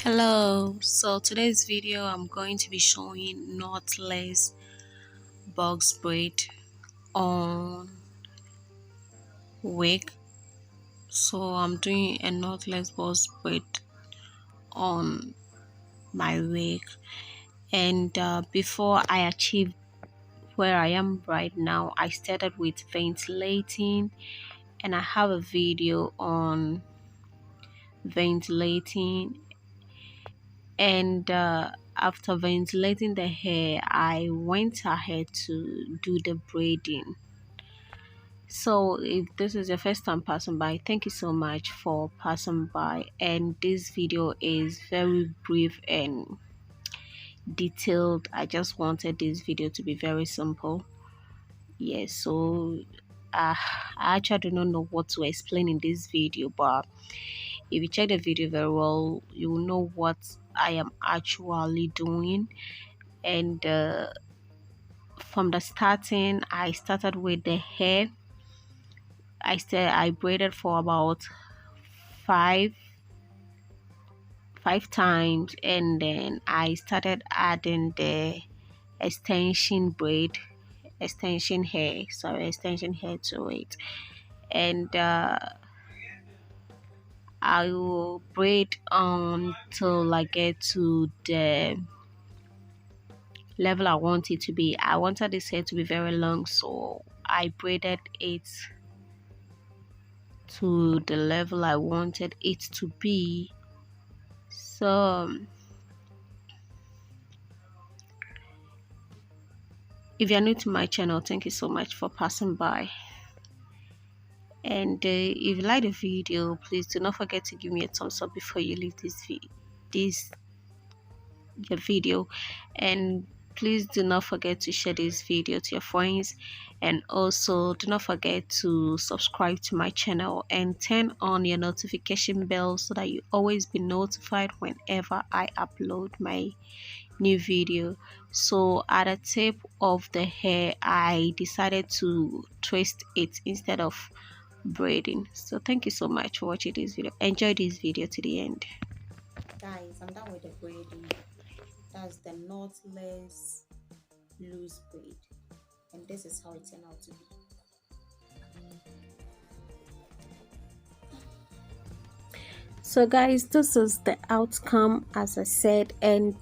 Hello, so today's video I'm going to be showing knotless box braid on wig. So I'm doing a knotless box braid on my wig, and before I achieved where I am right now, I started with ventilating, and I have a video on ventilating. And after ventilating the hair, I went ahead to do the braiding. So if this is your first time passing by, thank you so much for passing by, and this video is very brief and detailed. I just wanted this video to be very simple. Yes, so I actually do not know what to explain in this video, but if you check the video very well, you will know what I am actually doing. And from the starting, I started with the hair. I braided for about five times, and then I started adding the extension hair to it. And I will braid until I get to the level I want it to be. I wanted this hair to be very long, so I braided it to the level I wanted it to be. So if you're new to my channel, thank you so much for passing by. And if you like the video, please do not forget to give me a thumbs up before you leave the video, and please do not forget to share this video to your friends, and also do not forget to subscribe to my channel and turn on your notification bell so that you always be notified whenever I upload my new video. So at the tip of the hair, I decided to twist it instead of braiding. So thank you so much for watching this video. Enjoy this video to the end. Guys, I'm done with the braiding. That's the knotless loose braid, and this is how it turned out to be. So guys, this is the outcome, as I said, and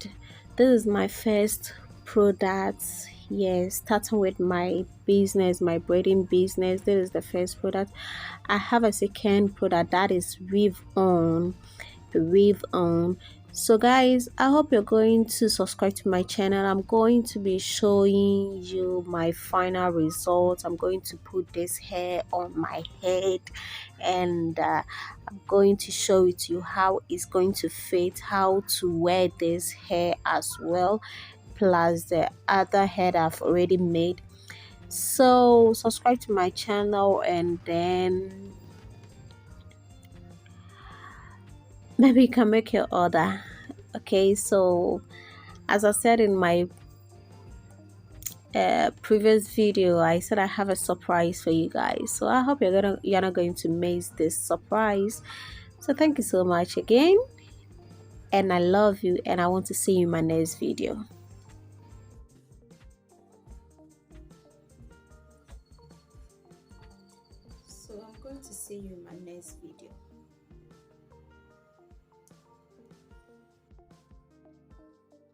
this is my first product. Yes, starting with my business, my braiding business. This is the first product. I have a second product that is weave on. So guys, I hope you're going to subscribe to my channel. I'm going to be showing you my final results. I'm going to put this hair on my head, and I'm going to show it to you how it's going to fit, how to wear this hair as well, plus the other hair I've already made. So subscribe to my channel, and then maybe you can make your order. Okay, so as I said in my previous video, I said I have a surprise for you guys, so I hope you're not going to miss this surprise. So thank you so much again, and I love you, and I want to see you in my next video. So I'm going to see you in my next video.